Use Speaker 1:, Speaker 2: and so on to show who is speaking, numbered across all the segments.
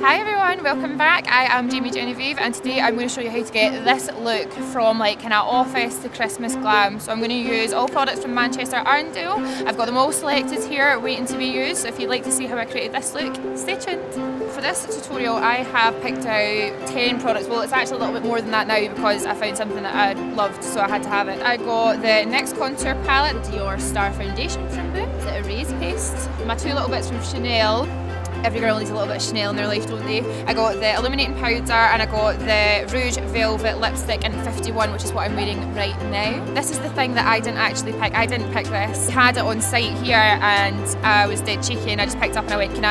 Speaker 1: Hi everyone, welcome back. I am Genevieve and today I'm going to show you how to get this look from like kind of office to Christmas glam. So I'm going to use all products from Manchester Arndale. I've got them all selected here waiting to be used, so if you'd like to see how I created this look, stay tuned. For this tutorial I have picked out 10 products. Well, it's actually a little bit more than that now because I found something that I loved, so I had to have it. I got the NYX Contour Palette, Dior Star Foundation from Boom, the Erase Paste, my two little bits from Chanel. Every girl needs a little bit of Chanel in their life, don't they? I got the illuminating powder and I got the Rouge Velvet lipstick in 51, which is what I'm wearing right now. This is the thing that I didn't actually pick. I didn't pick this. I had it on site here and I was dead cheeky and I just picked up and I went, can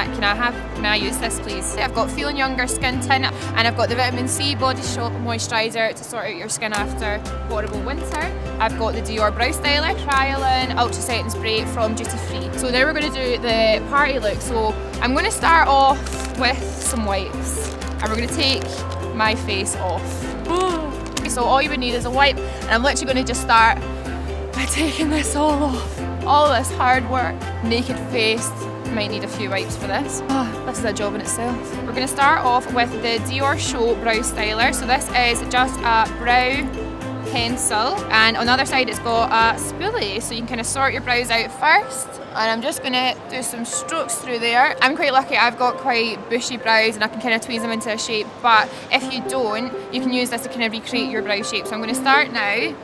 Speaker 1: I use this please? I've got Feeling Younger Skin Tint and I've got the Vitamin C Body Shop Moisturiser to sort out your skin after horrible winter. I've got the Dior Brow Styler Kryolan Ultra Setting Spray from Duty Free. So now we're going to do the party look. So I'm going to start off with some wipes and we're going to take my face off. So all you would need is a wipe and I'm literally going to just start by taking this all off. All this hard work, naked face. Might need a few wipes for this. This is a job in itself. We're going to start off with the Dior Show Brow Styler. So this is just a brow pencil and on the other side it's got a spoolie, so you can kind of sort your brows out first. And I'm just going to do some strokes through there. I'm quite lucky, I've got quite bushy brows and I can kind of tweeze them into a shape, but if you don't, you can use this to kind of recreate your brow shape. So I'm going to start now.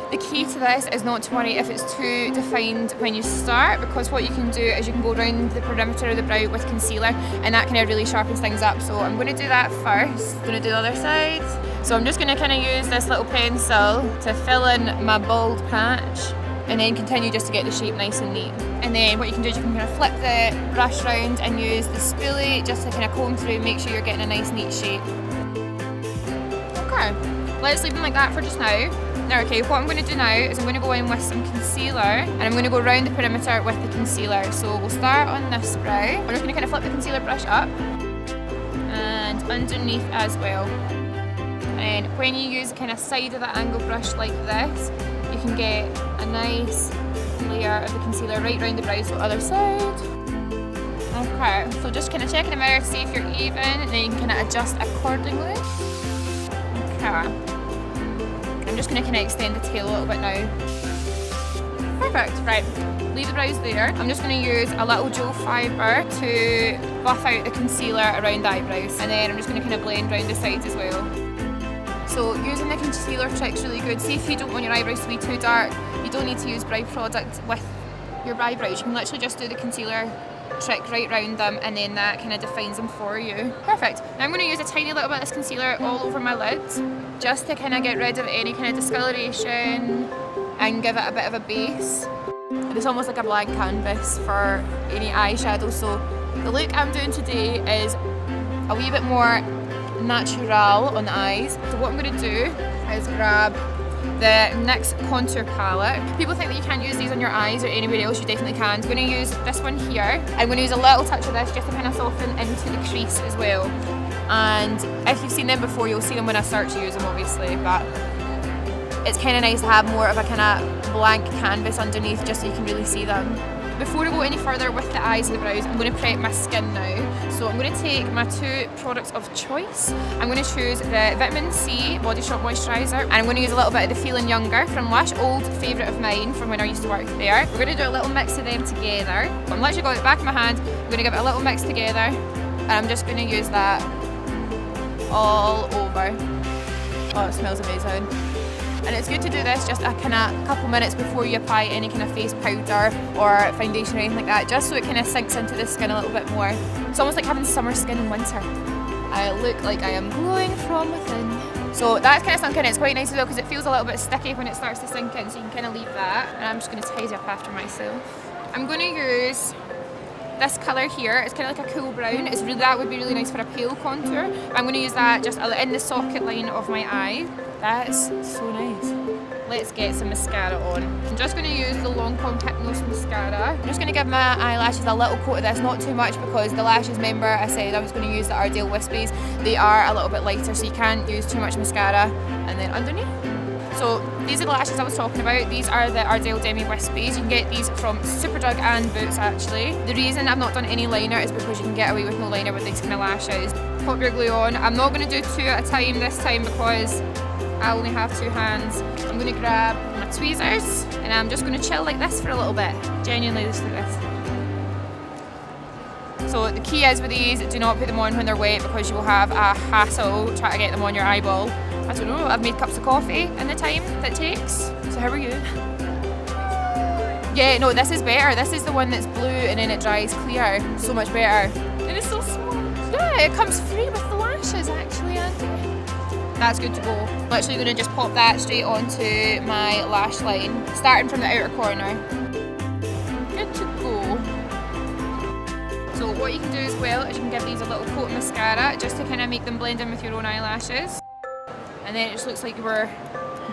Speaker 1: The key to this is not to worry if it's too defined when you start, because what you can do is you can go around the perimeter of the brow with concealer and that kind of really sharpens things up. So I'm going to do that first. I'm going to do the other side. So I'm just going to kind of use this little pencil to fill in my bald patch and then continue just to get the shape nice and neat. And then what you can do is you can kind of flip the brush round and use the spoolie just to kind of comb through and make sure you're getting a nice neat shape. Okay, let's leave them like that for just now. Now, okay, what I'm going to do now is I'm going to go in with some concealer and I'm going to go around the perimeter with the concealer. So we'll start on this brow. I'm just going to kind of flip the concealer brush up and underneath as well. And when you use kind of side of the angle brush like this, you can get a nice layer of the concealer right round the brows, so other side. Okay, so just kind of check in the mirror to see if you're even, and then you can kind of adjust accordingly. Okay. I'm just going to kind of extend the tail a little bit now. Perfect, right. Leave the brows there. I'm just going to use a little gel fibre to buff out the concealer around the eyebrows, and then I'm just going to kind of blend around the sides as well. So using the concealer trick's really good. See if you don't want your eyebrows to be too dark, you don't need to use brow product with your eyebrows. You can literally just do the concealer trick right round them and then that kind of defines them for you. Perfect. Now I'm going to use a tiny little bit of this concealer all over my lids just to kind of get rid of any kind of discoloration and give it a bit of a base. And it's almost like a blank canvas for any eyeshadow. So the look I'm doing today is a wee bit more natural on the eyes. So what I'm going to do is grab the NYX Contour Palette. People think that you can't use these on your eyes or anywhere else, you definitely can. I'm going to use this one here. I'm going to use a little touch of this just to kind of soften into the crease as well. And if you've seen them before, you'll see them when I start to use them obviously, but it's kind of nice to have more of a kind of blank canvas underneath just so you can really see them. Before I go any further with the eyes and the brows, I'm going to prep my skin now. So I'm going to take my two products of choice. I'm going to choose the Vitamin C Body Shop Moisturiser and I'm going to use a little bit of the Feeling Younger from Lush, old favourite of mine from when I used to work there. We're going to do a little mix of them together. I'm literally got it back in my hand. I'm going to give it a little mix together and I'm just going to use that all over. Oh, it smells amazing. And it's good to do this just a kind of couple minutes before you apply any kind of face powder or foundation or anything like that, just so it kind of sinks into the skin a little bit more. It's almost like having summer skin in winter. I look like I am glowing from within. So that's kind of sunk in. It's quite nice as well because it feels a little bit sticky when it starts to sink in, so you can kind of leave that. And I'm just going to tidy up after myself. I'm going to use this colour here. It's kind of like a cool brown. That would be really nice for a pale contour. I'm going to use that just in the socket line of my eye. That's so nice. Let's get some mascara on. I'm just going to use the Lancome Hypnose mascara. I'm just going to give my eyelashes a little coat of this, not too much because the lashes, remember I said I was going to use the Arndale Wispies. They are a little bit lighter, so you can't use too much mascara. And then underneath. So these are the lashes I was talking about. These are the Arndale Demi Wispies. You can get these from Superdrug and Boots actually. The reason I've not done any liner is because you can get away with no liner with these kind of lashes. Pop your glue on. I'm not going to do 2 at a time this time because I only have 2 hands. I'm going to grab my tweezers and I'm just going to chill like this for a little bit. Genuinely just like this. So the key is with these, do not put them on when they're wet because you will have a hassle trying to get them on your eyeball. I don't know, I've made cups of coffee in the time that takes. So how are you? Yeah, no, this is better. This is the one that's blue and then it dries clear. So much better. And it's so small. Yeah, it comes free with the lashes actually, Andy. That's good to go. I'm literally going to just pop that straight onto my lash line, starting from the outer corner. Good to go. So what you can do as well is you can give these a little coat of mascara just to kind of make them blend in with your own eyelashes. And then it just looks like you were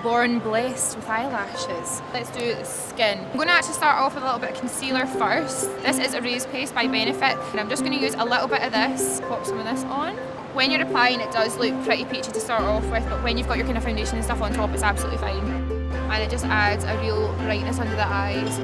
Speaker 1: born blessed with eyelashes. Let's do the skin. I'm going to actually start off with a little bit of concealer first. This is Erase Paste by Benefit and I'm just going to use a little bit of this, pop some of this on. When you're applying it does look pretty peachy to start off with, but when you've got your kind of foundation and stuff on top it's absolutely fine. And it just adds a real brightness under the eyes.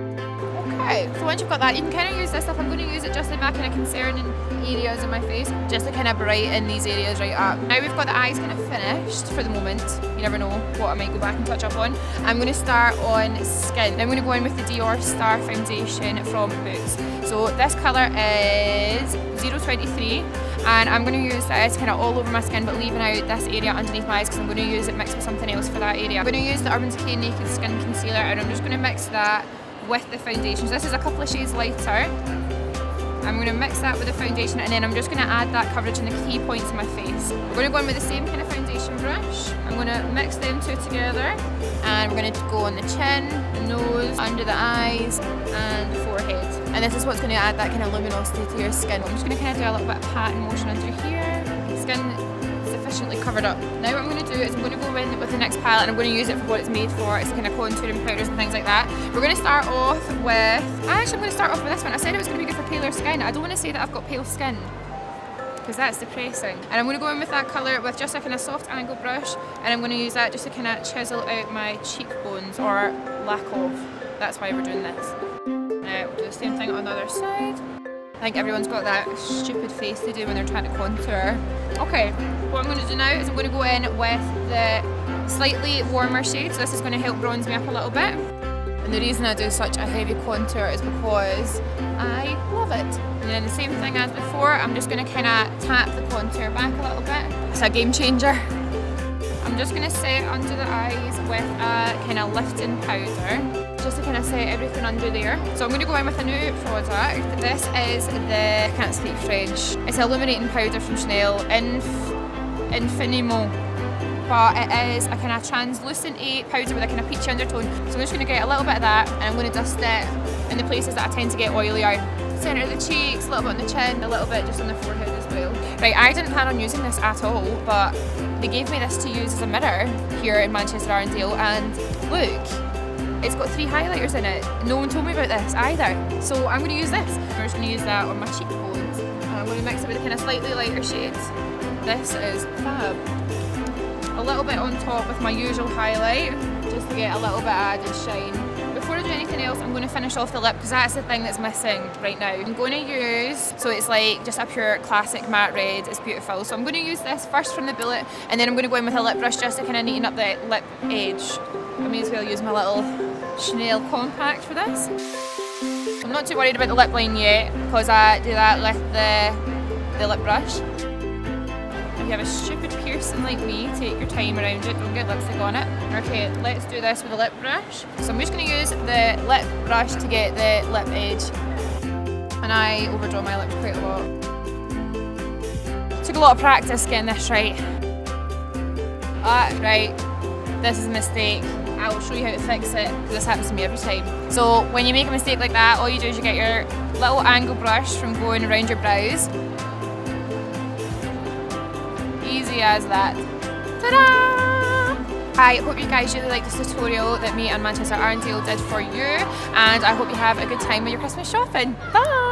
Speaker 1: Okay, so once you've got that, you can kind of use this stuff. I'm going to use it just in my kind of concerning areas in my face, just to kind of brighten these areas right up. Now we've got the eyes kind of finished for the moment. You never know what I might go back and touch up on. I'm going to start on skin. Now I'm going to go in with the Dior Star Foundation from Boots. So this colour is 023 and I'm going to use this kind of all over my skin but leaving out this area underneath my eyes because I'm going to use it mixed with something else for that area. I'm going to use the Urban Decay Naked Skin Concealer and I'm just going to mix that with the foundation. So this is a couple of shades lighter. I'm going to mix that with the foundation and then I'm just going to add that coverage in the key points of my face. We're going to go in with the same kind of foundation brush. I'm going to mix them 2 together and we're going to go on the chin, the nose, under the eyes and the forehead. And this is what's going to add that kind of luminosity to your skin. I'm just going to kind of do a little bit of patting motion under here. Skin sufficiently covered up. Now what I'm going to do is I'm going to go in with the NYX palette and I'm going to use it for what it's made for. It's kind of contouring powders and things like that. We're going to start off with, actually I'm going to start off with this one. I said it was going to be good for paler skin. I don't want to say that I've got pale skin because that's depressing. And I'm going to go in with that colour with just a kind of soft angle brush and I'm going to use that just to kind of chisel out my cheekbones or lack of. That's why we're doing this. Now we'll do the same thing on the other side. I think everyone's got that stupid face they do when they're trying to contour. Okay, what I'm going to do now is I'm going to go in with the slightly warmer shade, so this is going to help bronze me up a little bit. And the reason I do such a heavy contour is because I love it. And then the same thing as before, I'm just going to kind of tap the contour back a little bit. It's a game changer. I'm just going to set under the eyes with a kind of lifting powder, just to kind of set everything under there. So I'm going to go in with a new product. This is the, I can't speak French, it's an illuminating powder from Chanel, Infiniment. But it is a kind of translucent powder with a kind of peachy undertone. So I'm just going to get a little bit of that and I'm going to dust it in the places that I tend to get oilier. Centre of the cheeks, a little bit on the chin, a little bit just on the forehead as well. Right, I didn't plan on using this at all, but they gave me this to use as a mirror here in Manchester Arndale and look, it's got 3 highlighters in it. No one told me about this either. So I'm going to use this. I'm just going to use that on my cheekbones. And I'm going to mix it with a kind of slightly lighter shades. This is fab. A little bit on top with my usual highlight, just to get a little bit added shine. Before I do anything else, I'm going to finish off the lip because that's the thing that's missing right now. I'm going to use, so it's like just a pure classic matte red, it's beautiful. So I'm going to use this first from the bullet and then I'm going to go in with a lip brush just to kind of neaten up the lip edge. I may as well use my little Chanel compact for this. I'm not too worried about the lip line yet because I do that with the lip brush. If you have a stupid piercing like me, take your time around it, don't get lipstick on it. Okay, let's do this with a lip brush. So I'm just going to use the lip brush to get the lip edge. And I overdraw my lips quite a lot. Took a lot of practice getting this right. Right, this is a mistake. I will show you how to fix it because this happens to me every time. So when you make a mistake like that, all you do is you get your little angle brush from going around your brows. Easy as that. Ta-da! I hope you guys really liked this tutorial that me and Manchester Arndale did for you, and I hope you have a good time with your Christmas shopping. Bye!